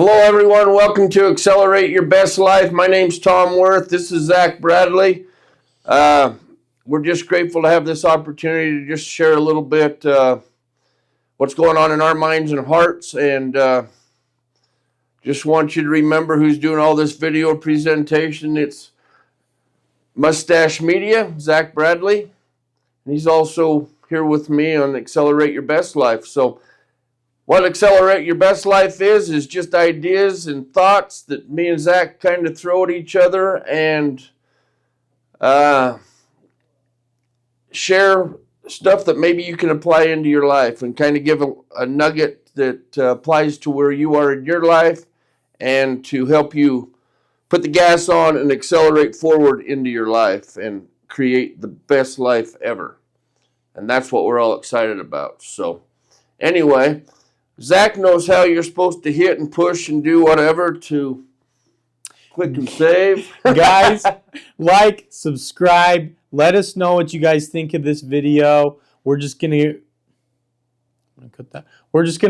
Hello, everyone. Welcome to Accelerate Your Best Life. My name's Tom Worth. This is Zack Bradley. We're just grateful to have this opportunity to just share a little bit what's going on in our minds and hearts. And just want you to remember who's doing all this video presentation. It's Mustached Media, Zack Bradley. And he's also here with me on Accelerate Your Best Life. So what Accelerate Your Best Life is just ideas and thoughts that me and Zack kind of throw at each other and share stuff that maybe you can apply into your life and kind of give a nugget that applies to where you are in your life and to help you put the gas on and accelerate forward into your life and create the best life ever. And that's what we're all excited about. So anyway, Zack knows how you're supposed to hit and push and do whatever to click and save. Guys, like, subscribe. Let us know what you guys think of this video. We're just gonna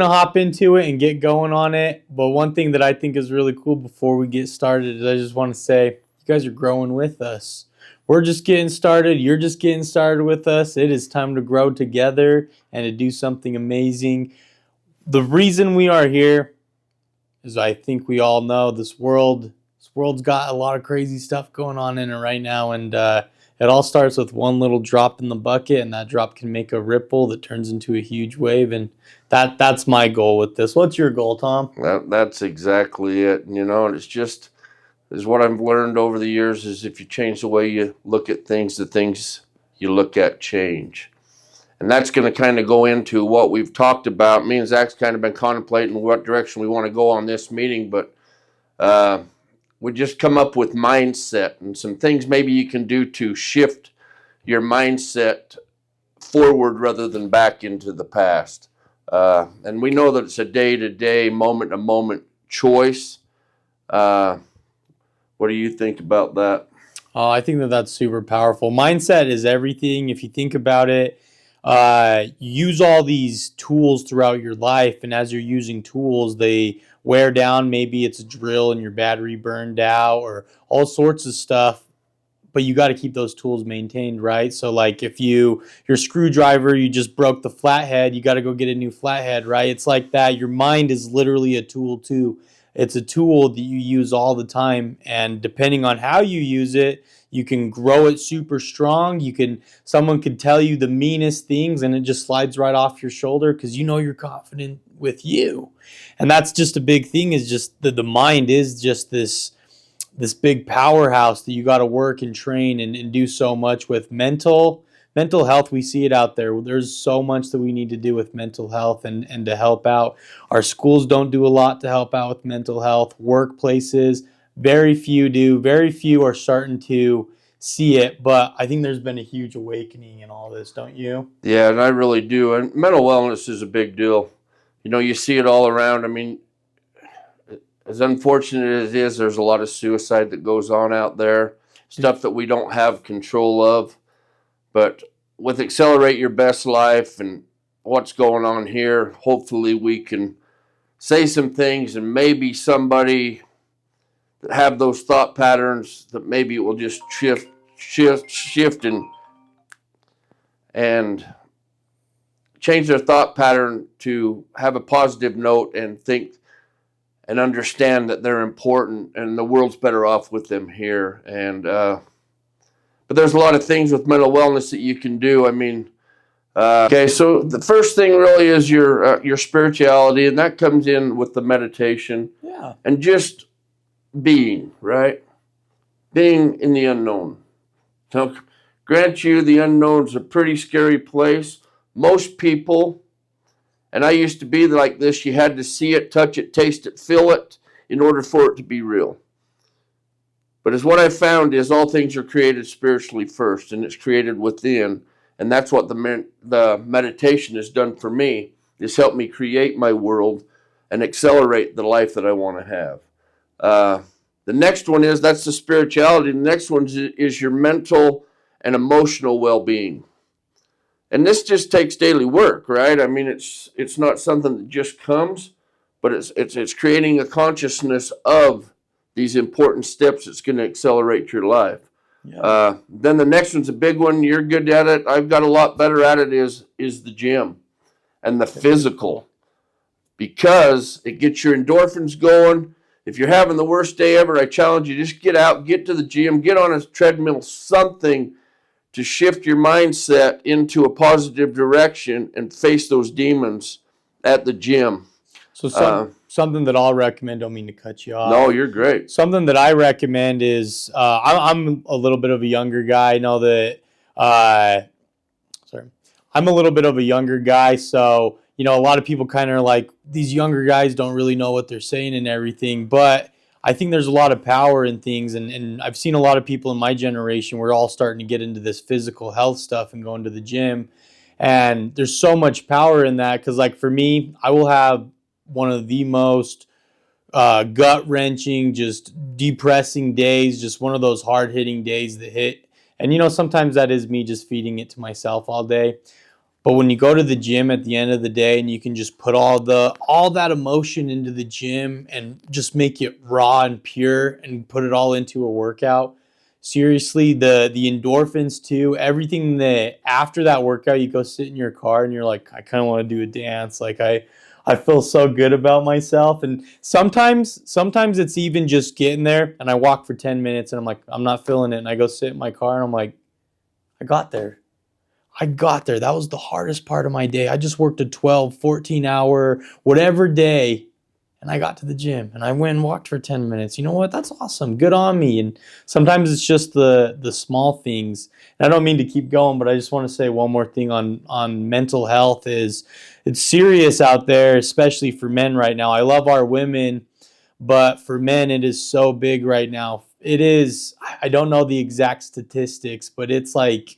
hop into it and get going on it. But one thing that I think is really cool before we get started is I just want to say you guys are growing with us. We're just getting started. You're just getting started with us. It is time to grow together and to do something amazing. The reason we are here is I think we all know this world's got a lot of crazy stuff going on in it right now, and it all starts with one little drop in the bucket, and that drop can make a ripple that turns into a huge wave, and that's my goal with this. What's your goal, Tom? That's exactly it. And it's just is what I've learned over the years is if you change the way you look at things, the things you look at change. And that's going to kind of go into what we've talked about. Me and Zack's kind of been contemplating what direction we want to go on this meeting, but we just come up with mindset and some things maybe you can do to shift your mindset forward rather than back into the past. And we know that it's a day-to-day, moment-to-moment choice. What do you think about that? Oh, I think that's super powerful. Mindset is everything. If you think about it, use all these tools throughout your life, and as you're using tools, they wear down. Maybe it's a drill and your battery burned out or all sorts of stuff, but you got to keep those tools maintained, right? So like if your screwdriver, you just broke the flathead, you got to go get a new flathead, right? It's like that. Your mind is literally a tool too. It's a tool that you use all the time, and depending on how you use it, you can grow it super strong. Someone could tell you the meanest things and it just slides right off your shoulder because you're confident with you. And that's just a big thing, is just the mind is just this big powerhouse that you got to work and train and do so much with. Mental health, we see it out there. There's so much that we need to do with mental health and to help out. Our schools don't do a lot to help out with mental health. Workplaces, very few do. Very few are starting to see it, but I think there's been a huge awakening in all this, don't you? Yeah, and I really do. And mental wellness is a big deal. You see it all around. I mean, as unfortunate as it is, there's a lot of suicide that goes on out there, stuff that we don't have control of. But with Accelerate Your Best Life and what's going on here, hopefully we can say some things and maybe somebody that have those thought patterns that maybe it will just shift and change their thought pattern to have a positive note and think and understand that they're important and the world's better off with them here. And but there's a lot of things with mental wellness that you can do. I mean, okay, so the first thing really is your spirituality, and that comes in with the meditation. Yeah. And just being, right? Being in the unknown. Now, grant you, the unknown's a pretty scary place. Most people, and I used to be like this, you had to see it, touch it, taste it, feel it in order for it to be real. But as what I've found is all things are created spiritually first, and it's created within. And that's what the meditation has done for me, is helped me create my world and accelerate the life that I want to have. The next one that's the spirituality. The next one is your mental and emotional well-being. And this just takes daily work, right? I mean, it's not something that just comes, but it's creating a consciousness of these important steps that's going to accelerate your life. Yeah. Then the next one's a big one. You're good at it. I've got a lot better at it. Is the gym and the physical, because it gets your endorphins going. If you're having the worst day ever, I challenge you, just get out, get to the gym, get on a treadmill, something to shift your mindset into a positive direction and face those demons at the gym. So something that I'll recommend, don't mean to cut you off. No, you're great. Something that I recommend is I'm a little bit of a younger guy. I know that I'm a little bit of a younger guy, so a lot of people kind of like these younger guys don't really know what they're saying and everything. But I think there's a lot of power in things, and I've seen a lot of people in my generation. We're all starting to get into this physical health stuff and going to the gym, and there's so much power in that. Because like for me, I will have one of the most gut wrenching, just depressing days, just one of those hard hitting days that hit. And sometimes that is me just feeding it to myself all day. But when you go to the gym at the end of the day and you can just put all that emotion into the gym and just make it raw and pure and put it all into a workout, seriously, the endorphins too, everything that after that workout you go sit in your car and you're like, I kind of want to do a dance. Like I feel so good about myself. And sometimes it's even just getting there and I walk for 10 minutes and I'm like, I'm not feeling it. And I go sit in my car and I'm like, I got there. That was the hardest part of my day. I just worked a 12, 14 hour, whatever day. And I got to the gym and I went and walked for 10 minutes. You know what? That's awesome. Good on me. And sometimes it's just the small things. And I don't mean to keep going, but I just want to say one more thing on mental health is it's serious out there, especially for men right now. I love our women, but for men, it is so big right now. It is, I don't know the exact statistics, but it's like,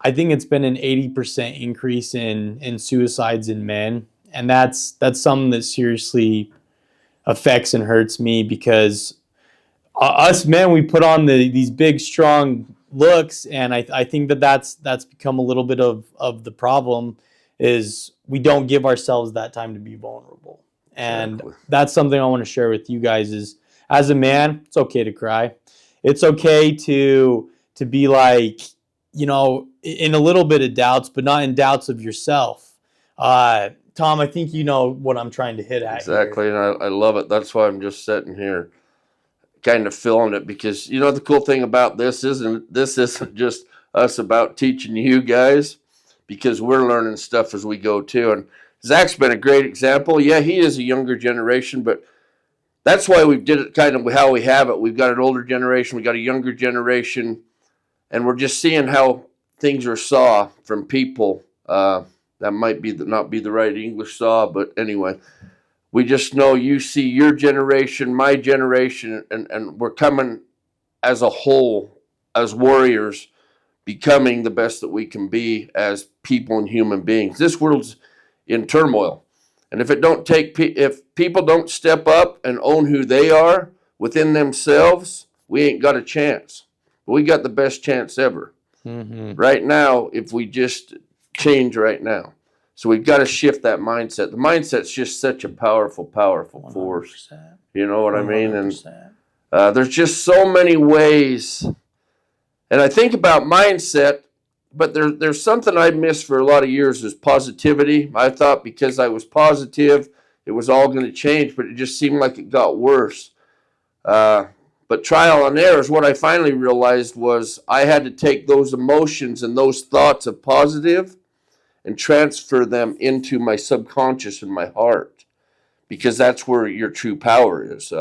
I think it's been an 80% increase in suicides in men. And that's something that seriously affects and hurts me because us men, we put on these big, strong looks. And I think that's become a little bit of the problem is we don't give ourselves that time to be vulnerable. And Exactly. That's something I want to share with you guys is as a man, it's okay to cry. It's okay to be like, in a little bit of doubts, but not in doubts of yourself. Tom, I think you know what I'm trying to hit at Exactly, here. and I love it. That's why I'm just sitting here kind of feeling it, because the cool thing about this isn't just us about teaching you guys, because we're learning stuff as we go too. And Zach's been a great example. Yeah, he is a younger generation, but that's why we did it kind of how we have it. We've got an older generation, we got a younger generation, and we're just seeing how things are saw from people. That might be not be the right English saw, but anyway, we just know you see your generation, my generation, and we're coming as a whole, as warriors, becoming the best that we can be as people and human beings. This world's in turmoil, and if people don't step up and own who they are within themselves, we ain't got a chance. We got the best chance ever. Mm-hmm. Right now, if we just change right now. So we've got to shift that mindset. The mindset's just such a powerful, powerful force. 100%. You know what I mean? 100%. And there's just so many ways. And I think about mindset, but there's something I missed for a lot of years is positivity. I thought because I was positive, it was all going to change, but it just seemed like it got worse. But trial and error is what I finally realized was I had to take those emotions and those thoughts of positive and transfer them into my subconscious and my heart, because that's where your true power is.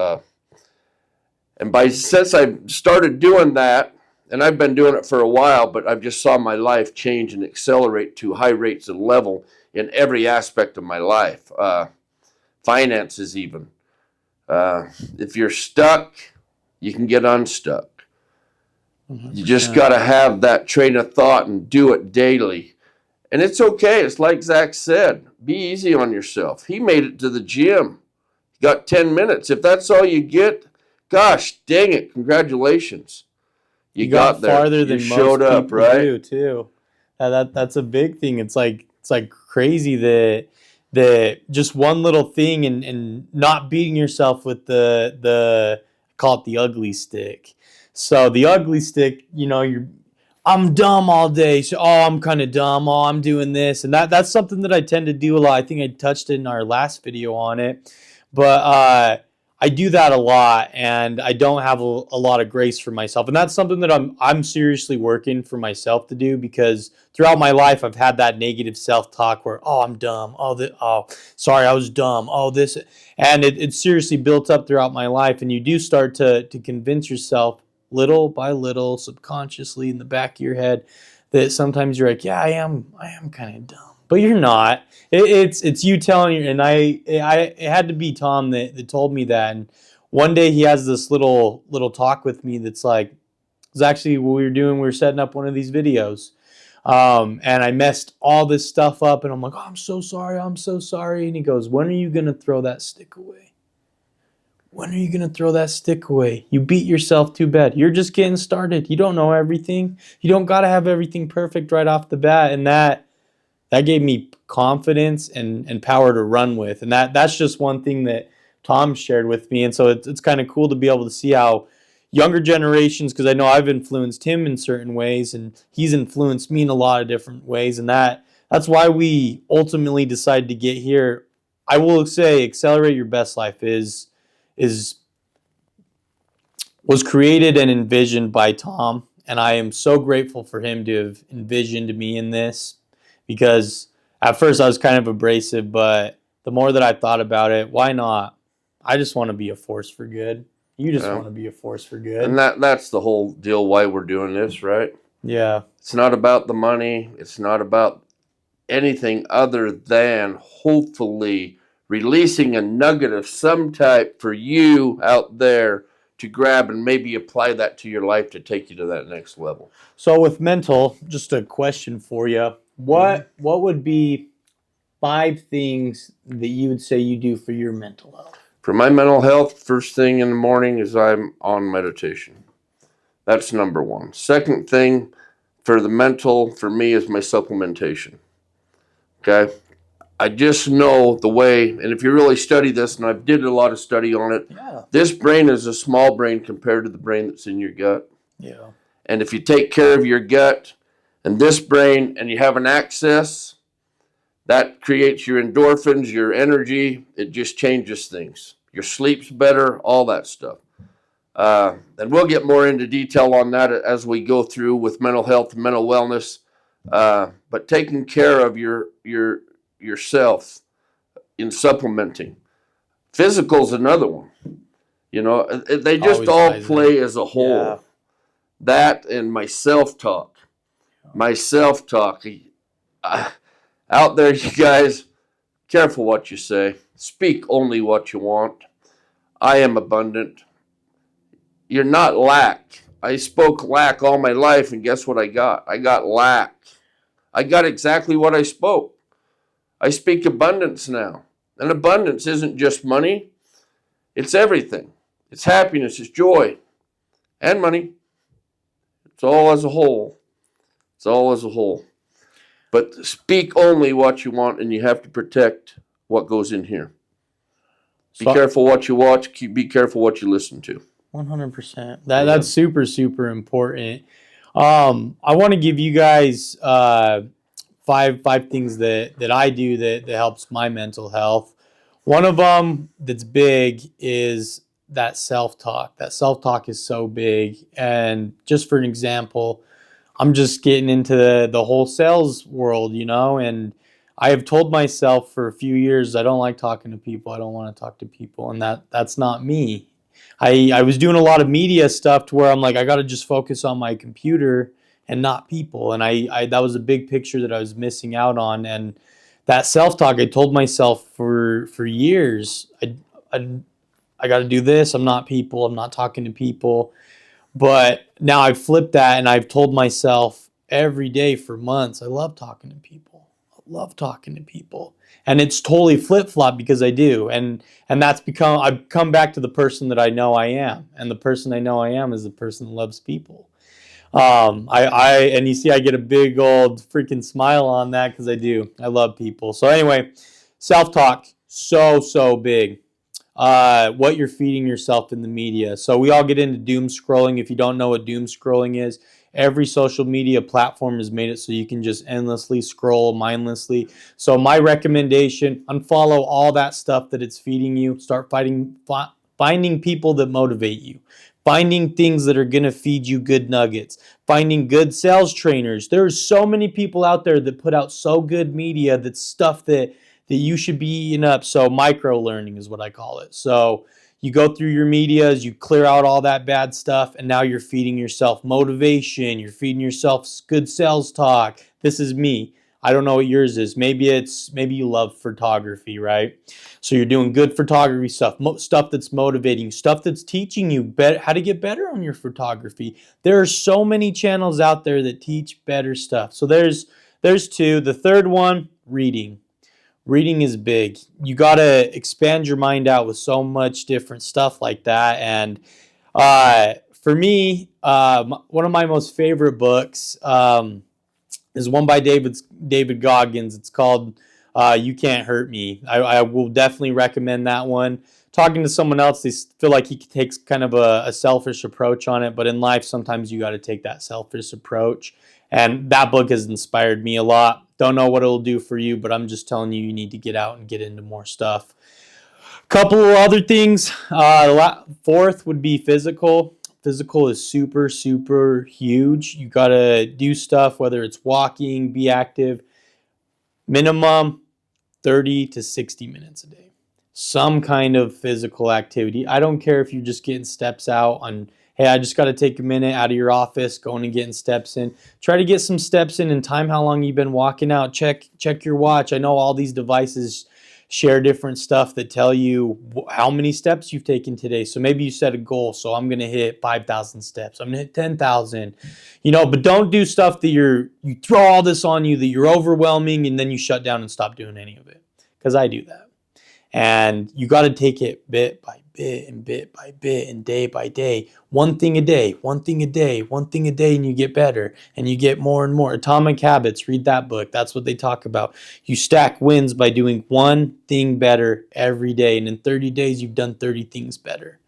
Since I started doing that, and I've been doing it for a while, but I've just saw my life change and accelerate to high rates of level in every aspect of my life. Finances even. If you're stuck, you can get unstuck. 100%. You just got to have that train of thought and do it daily. And it's okay. It's like Zack said, be easy on yourself. He made it to the gym. Got 10 minutes. If that's all you get, gosh, dang it, congratulations. You got there. Farther You than showed most up, people right? do too. That's a big thing. It's like crazy that that just one little thing, and not beating yourself with the call it the ugly stick. So the ugly stick, I'm dumb all day. So, I'm kind of dumb. I'm doing this. And that's something that I tend to do a lot. I think I touched in our last video on it. But I do that a lot, and I don't have a lot of grace for myself. And that's something that I'm seriously working for myself to do, because throughout my life I've had that negative self-talk where, I'm dumb. Sorry, I was dumb. This. And it's seriously built up throughout my life. And you do start to convince yourself little by little, subconsciously in the back of your head, that sometimes you're like, yeah, I am kind of dumb, but you're not. It's you telling you. And it had to be Tom that told me that. And one day he has this little talk with me that's like, it's actually what we were setting up one of these videos. And I messed all this stuff up, and I'm like, I'm so sorry. And he goes, when are you going to throw that stick away? When are you going to throw that stick away? You beat yourself too bad. You're just getting started. You don't know everything. You don't got to have everything perfect right off the bat. And that gave me confidence and power to run with. And that's just one thing that Tom shared with me. And so it's kind of cool to be able to see how younger generations, because I know I've influenced him in certain ways, and he's influenced me in a lot of different ways. And that's why we ultimately decided to get here. I will say Accelerate Your Best Life was created and envisioned by Tom, and I am so grateful for him to have envisioned me in this, because at first I was kind of abrasive, but the more that I thought about it, why not? I just want to be a force for good. You just want to be a force for good. And that's the whole deal why we're doing this, right? Yeah. It's not about the money. It's not about anything other than hopefully releasing a nugget of some type for you out there to grab and maybe apply that to your life to take you to that next level. So with mental, just a question for you. What would be 5 things that you would say you do for your mental health? For my mental health, first thing in the morning is I'm on meditation. That's number one. Second thing for the mental for me is my supplementation. Okay? I just know the way, and if you really study this, and I've did a lot of study on it, this brain is a small brain compared to the brain that's in your gut. Yeah. And if you take care of your gut and this brain, and you have an access, that creates your endorphins, your energy. It just changes things. Your sleep's better, all that stuff. And we'll get more into detail on that as we go through with mental health and mental wellness. But taking care of yourself in supplementing. Physical's another one. They just all play as a whole. Yeah. That and my self-talk. Out there, you guys, careful what you say. Speak only what you want. I am abundant. You're not lack. I spoke lack all my life, and guess what I got? I got lack. I got exactly what I spoke. I speak abundance now. And abundance isn't just money. It's everything. It's happiness, it's joy, and money. It's all as a whole. It's all as a whole. But speak only what you want, and you have to protect what goes in here. Be careful what you watch. Be careful what you listen to. 100%. That's super, super important. I want to give you guys five things that I do that helps my mental health. One of them that's big is that self-talk. That self-talk is so big. And just for an example, I'm just getting into the whole sales world, and I have told myself for a few years, I don't like talking to people. I don't want to talk to people. And that's not me. I was doing a lot of media stuff to where I'm like, I got to just focus on my computer and not people. And I that was a big picture that I was missing out on. And that self-talk, I told myself for years, I got to do this. I'm not people. I'm not talking to people. But now I've flipped that, and I've told myself every day for months, I love talking to people. I love talking to people. And it's totally flip-flop because I do. And that's I've come back to the person that I know I am. And the person I know I am is the person that loves people. And you see, I get a big old freaking smile on that because I do. I love people. So anyway, Self-talk, so big. What you're feeding yourself in the media. So we all get into doom scrolling. If you don't know what doom scrolling is, every social media platform has made it so you can just endlessly scroll mindlessly. So my recommendation, unfollow all that stuff that it's feeding you. Start finding people that motivate you. Finding things that are going to feed you good nuggets. Finding good sales trainers. There's so many people out there that put out so good media that's stuff that you should be eating up. So micro learning is what I call it. So you go through your medias, you clear out all that bad stuff, and now you're feeding yourself motivation. You're feeding yourself good sales talk. This is me. I don't know what yours is. Maybe you love photography, right? So you're doing good photography stuff, stuff that's motivating, stuff that's teaching you how to get better on your photography. There are so many channels out there that teach better stuff. So there's two. The third one, reading. Reading is big. You got to expand your mind out with so much different stuff like that. And for me, one of my most favorite books is one by David Goggins. It's called You Can't Hurt Me. I will definitely recommend that one. Talking to someone else, they feel like he takes kind of a selfish approach on it, but in life, sometimes you got to take that selfish approach. And that book has inspired me a lot. Don't know what it'll do for you, but I'm just telling you, you need to get out and get into more stuff. Couple of other things. Fourth would be physical. Physical is super huge. You got to do stuff, whether it's walking, be active, minimum 30 to 60 minutes a day. Some kind of physical activity. I don't care if you're just getting steps out on, hey, I just got to take a minute out of your office, going and getting steps in. Try to get some steps in and time how long you've been walking out. Check your watch. I know all these devices share different stuff that tell you how many steps you've taken today. So maybe you set a goal. So I'm going to hit 5,000 steps. I'm going to hit 10,000, but don't do stuff that you throw all this on you, that you're overwhelming, and then you shut down and stop doing any of it. Because I do that. And you got to take it bit by bit and bit by bit and day by day. One thing a day, one thing a day, one thing a day, and you get better and you get more and more. Atomic Habits, read that book. That's what they talk about. You stack wins by doing one thing better every day. And in 30 days, you've done 30 things better.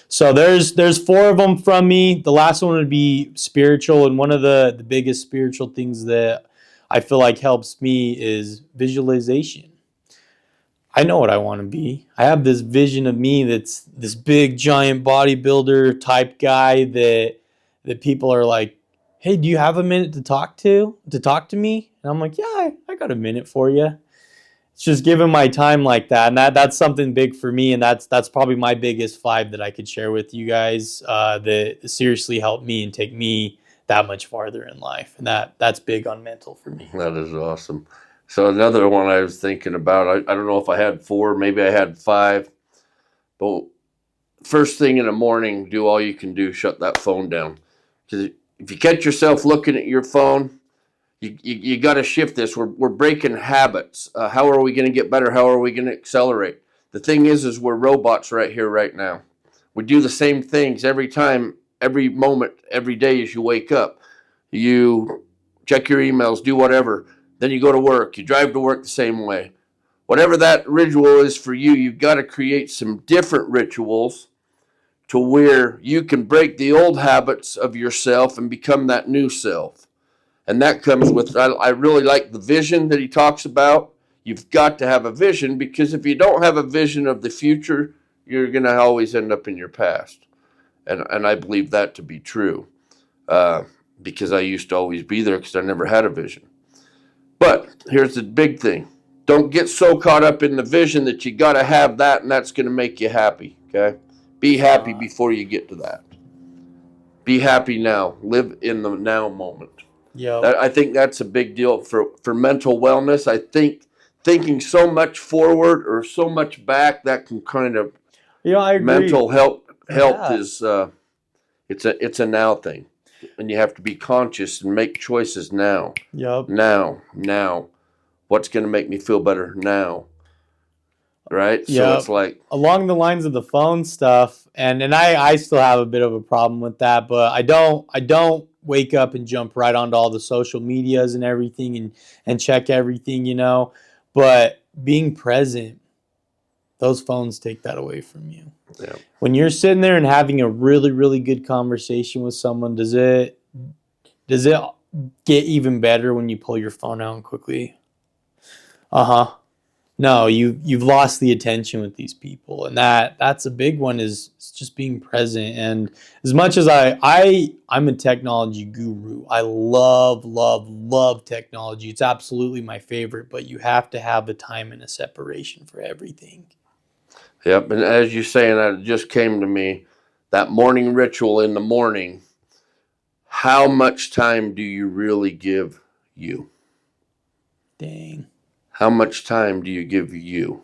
So there's four of them from me. The last one would be spiritual. And one of the biggest spiritual things that I feel like helps me is visualization. I know what I want to be. I have this vision of me that's this big giant bodybuilder type guy that people are like, "Hey, do you have a minute to talk to me?" And I'm like, "Yeah, I got a minute for you." It's just giving my time like that, and that's something big for me, and that's probably my biggest five that I could share with you guys that seriously helped me and take me that much farther in life, and that's big on mental for me. That is awesome. So another one I was thinking about, I don't know if I had four, maybe I had five, but first thing in the morning, do all you can do, shut that phone down. Because if you catch yourself looking at your phone, you got to shift this. We're breaking habits. How are we going to get better? How are we going to accelerate? The thing is we're robots right here, right now. We do the same things every time, every moment, every day as you wake up. You check your emails, do whatever. Then you go to work. You drive to work the same way. Whatever that ritual is for you, you've got to create some different rituals to where you can break the old habits of yourself and become that new self. And that comes with, I really like the vision that he talks about. You've got to have a vision, because if you don't have a vision of the future, you're going to always end up in your past. And I believe that to be true, because I used to always be there because I never had a vision. But here's the big thing. Don't get so caught up in the vision that you got to have that and that's going to make you happy, okay? Be happy before you get to that. Be happy now. Live in the now moment. Yeah. I think that's a big deal for mental wellness. I think thinking so much forward or so much back, that can kind of I agree. Mental health Yeah. is it's a now thing, and you have to be conscious and make choices now. Yep. Now, what's going to make me feel better now? Right? So Yep. it's like, Along the lines of the phone stuff, and I still have a bit of a problem with that, but I don't wake up and jump right onto all the social medias and everything and check everything, But being present, those phones take that away from you. Yeah. When you're sitting there and having a really, really good conversation with someone, does it get even better when you pull your phone out and quickly? No, you've lost the attention with these people, and that's a big one, is just being present. And as much as I'm a technology guru, I love technology. It's absolutely my favorite, but you have to have a time and a separation for everything. Yep. And as you saying that, it just came to me, that morning ritual in the morning. How much time do you really give you? Dang. How much time do you give you?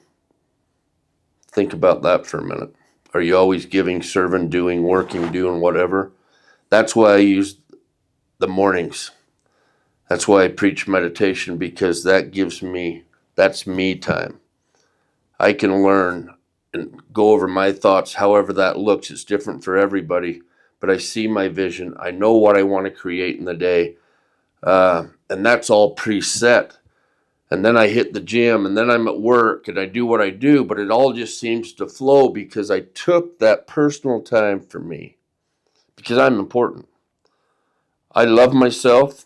Think about that for a minute. Are you always giving, serving, doing, working, doing whatever? That's why I use the mornings. That's why I preach meditation, because that's me time. I can learn and go over my thoughts, however that looks. It's different for everybody, but I see my vision. I know what I want to create in the day. And that's all preset. And then I hit the gym, and then I'm at work, and I do what I do, but it all just seems to flow because I took that personal time for me, because I'm important. I love myself,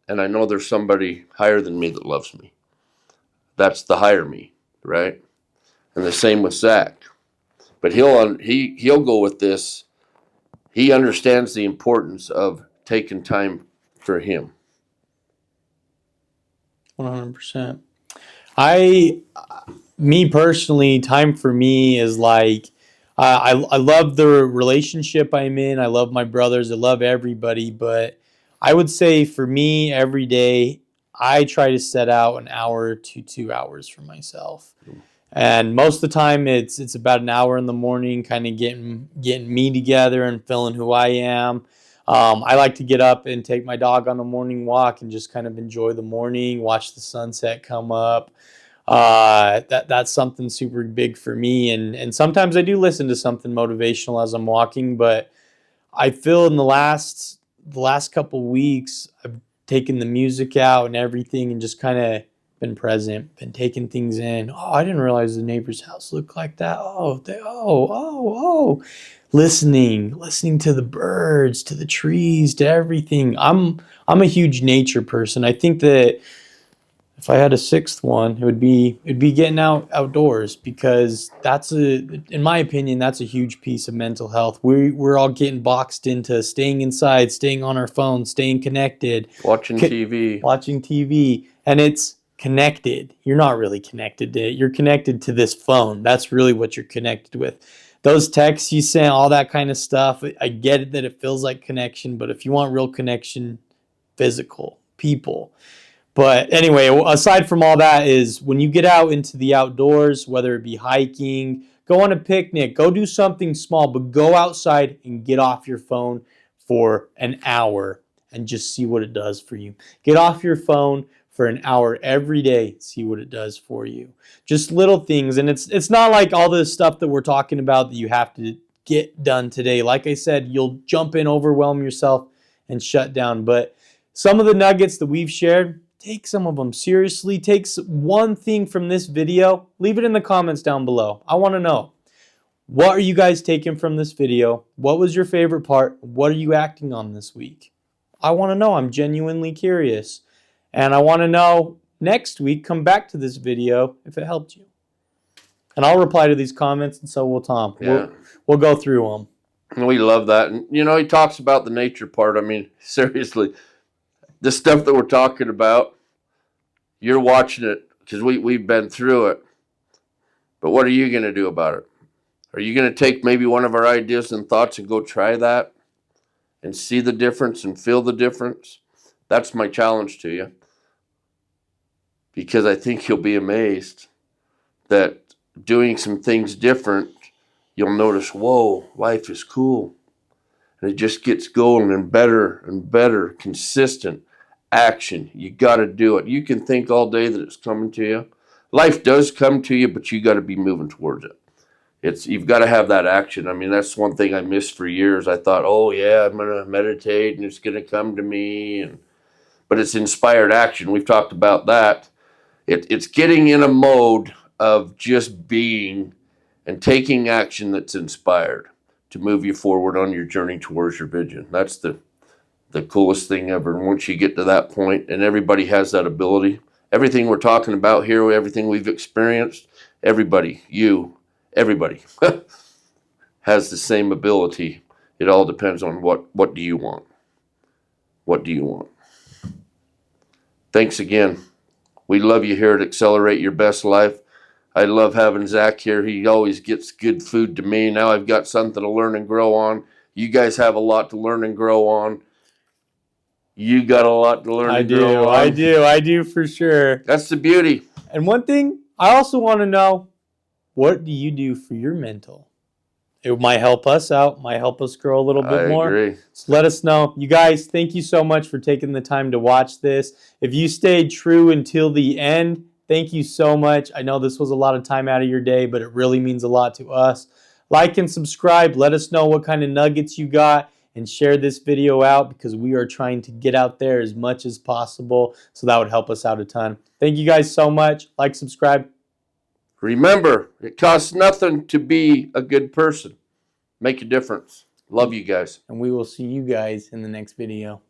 and I know there's somebody higher than me that loves me. That's the higher me, right? And the same with Zack. But he'll go with this. He understands the importance of taking time for him. 100%. Me personally, time for me is like, I love the relationship I'm in. I love my brothers. I love everybody. But I would say for me, every day, I try to set out an hour to 2 hours for myself. And most of the time, it's about an hour in the morning, kind of getting me together and feeling who I am. I like to get up and take my dog on a morning walk and just kind of enjoy the morning, watch the sunset come up. That's something super big for me. And sometimes I do listen to something motivational as I'm walking, but I feel in the last couple weeks, I've taken the music out and everything and just kind of been present, been taking things in. Oh, I didn't realize the neighbor's house looked like that. Listening to the birds, to the trees, to everything. I'm a huge nature person. I think that if I had a sixth one, it'd be getting outdoors, because in my opinion, that's a huge piece of mental health. We're all getting boxed into staying inside, staying on our phones, staying connected, Watching TV, and it's connected. You're not really connected to it. You're connected to this phone. That's really what you're connected with. Those texts you send, all that kind of stuff. I get it that it feels like connection, but if you want real connection, physical people. But anyway, aside from all that, is when you get out into the outdoors, whether it be hiking, go on a picnic, go do something small, but go outside and get off your phone for an hour and just see what it does for you. Get off your phone for an hour every day, see what it does for you. Just little things. And it's not like all this stuff that we're talking about that you have to get done today. Like I said, you'll jump in, overwhelm yourself, and shut down. But some of the nuggets that we've shared, take some of them seriously. Take one thing from this video. Leave it in the comments down below. I want to know. What are you guys taking from this video? What was your favorite part? What are you acting on this week? I want to know. I'm genuinely curious. And I want to know next week, come back to this video if it helped you. And I'll reply to these comments, and so will Tom. Yeah. We'll go through them. And we love that. And, he talks about the nature part. I mean, seriously, the stuff that we're talking about, you're watching it because we've been through it. But what are you going to do about it? Are you going to take maybe one of our ideas and thoughts and go try that and see the difference and feel the difference? That's my challenge to you, because I think you'll be amazed that doing some things different, you'll notice, whoa, life is cool. And it just gets going and better, consistent action. You got to do it. You can think all day that it's coming to you. Life does come to you, but you got to be moving towards it. You've got to have that action. I mean, that's one thing I missed for years. I thought, oh yeah, I'm going to meditate and it's going to come to me. But it's inspired action. We've talked about that. It's getting in a mode of just being and taking action that's inspired to move you forward on your journey towards your vision. That's the coolest thing ever. And once you get to that point, and everybody has that ability, everything we're talking about here, everything we've experienced, everybody, everybody has the same ability. It all depends on what do you want? What do you want? Thanks again. We love you here at Accelerate Your Best Life. I love having Zack here. He always gets good food to me. Now I've got something to learn and grow on. You guys have a lot to learn and grow on. You got a lot to learn and grow on. I do for sure. That's the beauty. And one thing I also want to know, what do you do for your mental? It might help us out, might help us grow a little bit more. I agree. So let us know. You guys, thank you so much for taking the time to watch this. If you stayed true until the end, thank you so much. I know this was a lot of time out of your day, but it really means a lot to us. Like and subscribe. Let us know what kind of nuggets you got, and share this video out, because we are trying to get out there as much as possible. So that would help us out a ton. Thank you guys so much. Like, subscribe. Remember, it costs nothing to be a good person. Make a difference. Love you guys. And we will see you guys in the next video.